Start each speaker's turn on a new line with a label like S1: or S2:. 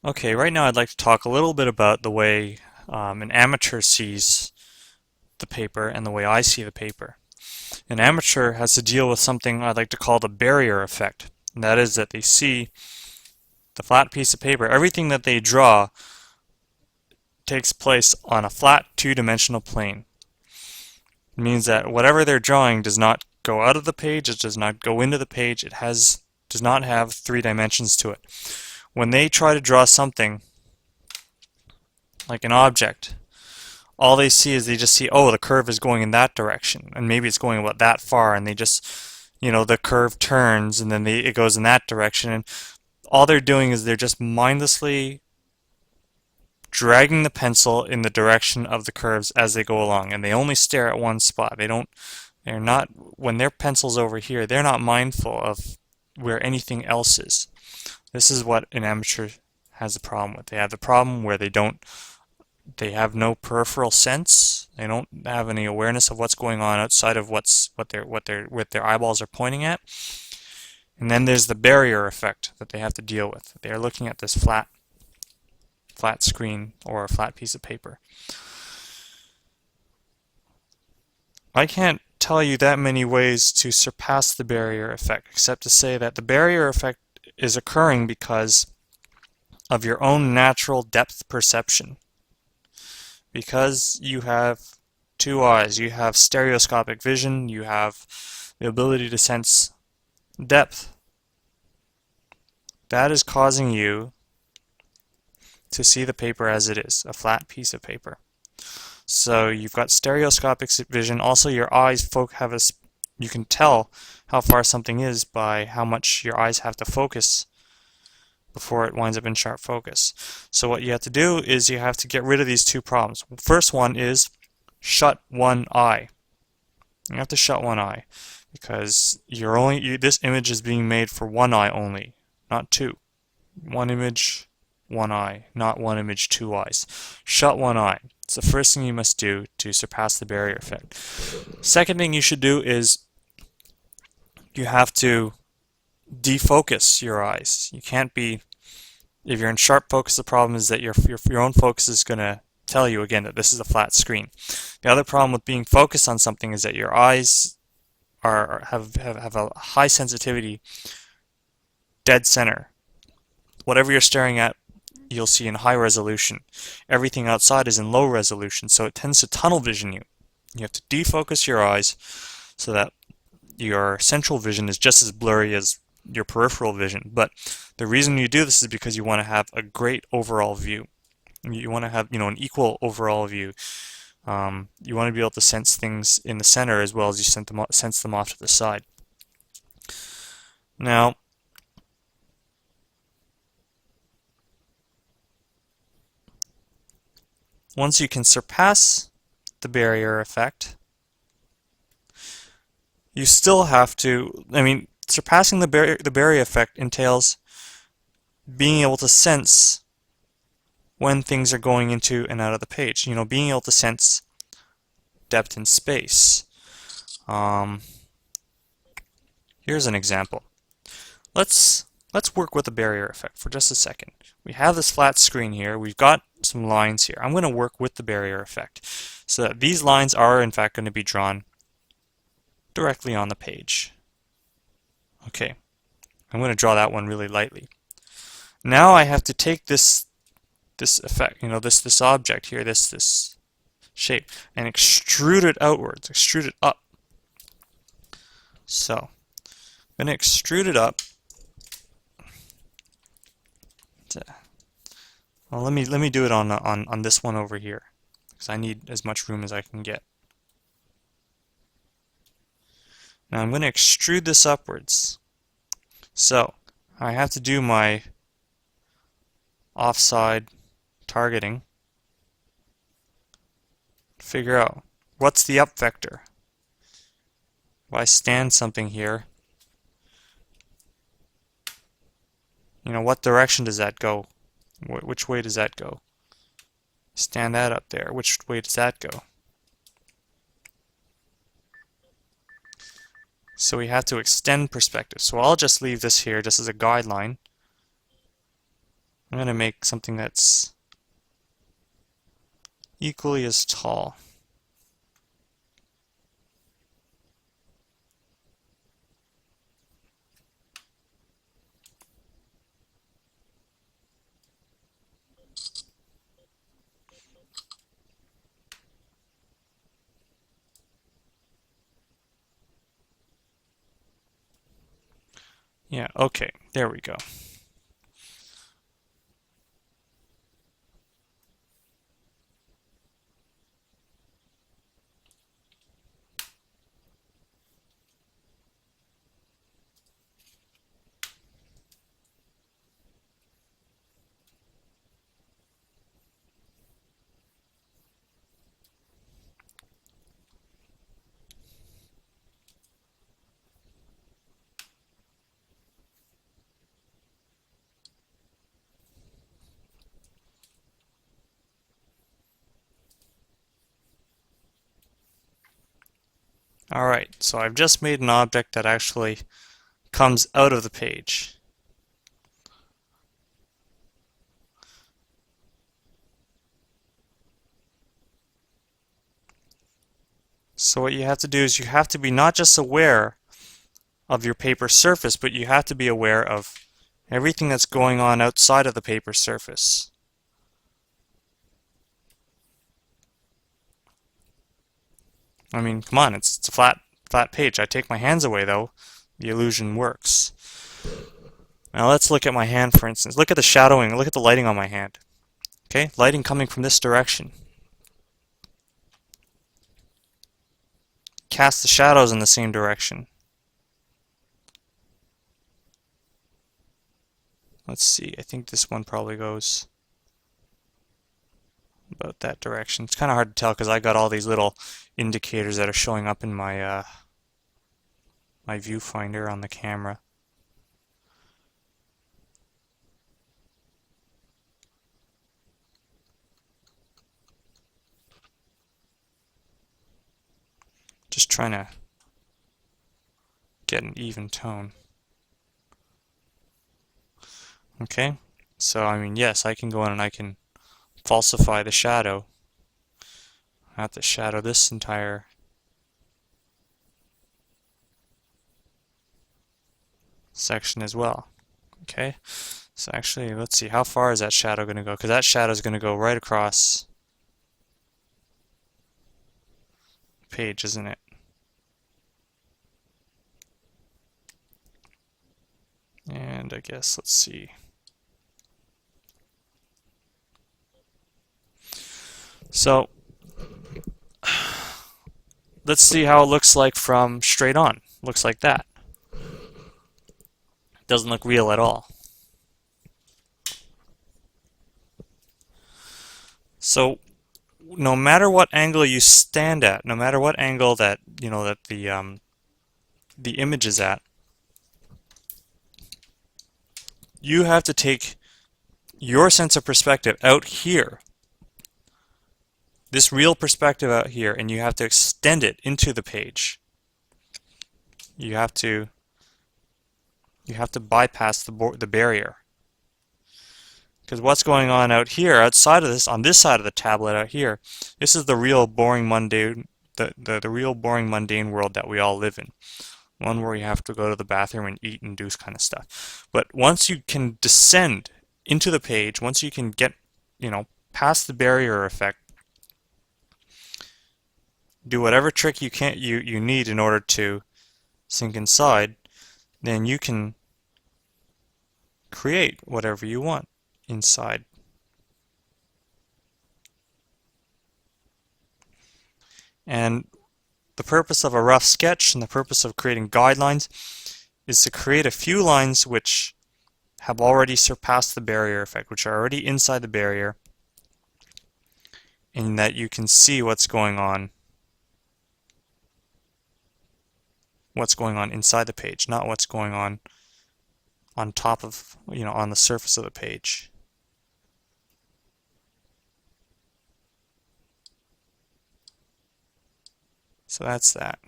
S1: Okay, right now I'd like to talk a little bit about the way an amateur sees the paper and the way I see the paper. An amateur has to deal with something I'd like to call the barrier effect. And that is that they see the flat piece of paper. Everything that they draw takes place on a flat two-dimensional plane. It means that whatever they're drawing does not go out of the page, it does not go into the page, does not have three dimensions to it. When they try to draw something like an object, all they see is they just see, oh, the curve is going in that direction, and maybe it's going about that far, and they just, the curve turns, and then it goes in that direction, and all they're doing is they're just mindlessly dragging the pencil in the direction of the curves as they go along, and they only stare at one spot. They're not, when their pencil's over here, they're not mindful of where anything else is. This is what an amateur has a problem with. They have the problem where they have no peripheral sense. They don't have any awareness of what's going on outside of what their eyeballs are pointing at. And then there's the barrier effect that they have to deal with. They are looking at this flat screen or a flat piece of paper. I can't tell you that many ways to surpass the barrier effect, except to say that the barrier effect is occurring because of your own natural depth perception. Because you have two eyes, you have stereoscopic vision, you have the ability to sense depth. That is causing you to see the paper as it is, a flat piece of paper. So you've got stereoscopic vision. Also, your eyes you can tell how far something is by how much your eyes have to focus before it winds up in sharp focus. So what you have to do is you have to get rid of these two problems. First one is shut one eye. You have to shut one eye because this image is being made for one eye only, not two. One image, one eye, not one image, two eyes. Shut one eye. It's the first thing you must do to surpass the barrier effect. Second thing you should do is you have to defocus your eyes. You can't be, if you're in sharp focus, the problem is that your own focus is going to tell you again that this is a flat screen. The other problem with being focused on something is that your eyes have a high sensitivity, dead center. Whatever you're staring at, you'll see in high resolution. Everything outside is in low resolution, so it tends to tunnel vision you. You have to defocus your eyes so that your central vision is just as blurry as your peripheral vision. But the reason you do this is because you want to have a great overall view. You want to have, an equal overall view. You want to be able to sense things in the center as well as you sense them off to the side. Now, once you can surpass the barrier effect, you still have to, surpassing the barrier effect entails being able to sense when things are going into and out of the page. Being able to sense depth and space. Here's an example. Let's work with the barrier effect for just a second. We have this flat screen here. We've got some lines here. I'm going to work with the barrier effect so that these lines are in fact going to be drawn directly on the page. Okay, I'm going to draw that one really lightly. Now I have to take this effect, this object here, this shape, and extrude it outwards, extrude it up. So I'm going to extrude it up. Well, let me do it on this one over here because I need as much room as I can get. Now I'm going to extrude this upwards. So I have to do my offside targeting. Figure out what's the up vector. If I stand something here, what direction does that go? Which way does that go? Stand that up there. Which way does that go? So we have to extend perspective. So I'll just leave this here just as a guideline. I'm going to make something that's equally as tall. Yeah, okay, there we go. Alright, so I've just made an object that actually comes out of the page. So what you have to do is you have to be not just aware of your paper surface, but you have to be aware of everything that's going on outside of the paper surface. I mean, come on, it's a flat page. I take my hands away though, the illusion works. Now let's look at my hand, for instance. Look at the shadowing, look at the lighting on my hand. Okay, lighting coming from this direction. Cast the shadows in the same direction. Let's see, I think this one probably goes about that direction. It's kind of hard to tell because I got all these little indicators that are showing up in my my viewfinder on the camera. Just trying to get an even tone. Okay, so I mean, yes, I can go in and I can falsify the shadow. I have to shadow this entire section as well. Okay, so actually, let's see, how far is that shadow going to go? Because that shadow is going to go right across the page, isn't it? And I guess, let's see. So, let's see how it looks like from straight on. Looks like that. Doesn't look real at all. So, no matter what angle you stand at, no matter what angle that that the image is at, you have to take your sense of perspective out here, this real perspective out here, and you have to extend it into the page. You have to bypass the barrier. Because what's going on out here, outside of this, on this side of the tablet out here, this is the real boring mundane, the real boring mundane world that we all live in. One where you have to go to the bathroom and eat and do this kind of stuff. But once you can descend into the page, once you can get, past the barrier effect, do whatever trick you need in order to sink inside, then you can create whatever you want inside. And the purpose of a rough sketch and the purpose of creating guidelines is to create a few lines which have already surpassed the barrier effect, which are already inside the barrier, and that you can see what's going on inside the page, not what's going on top of, on the surface of the page. So that's that.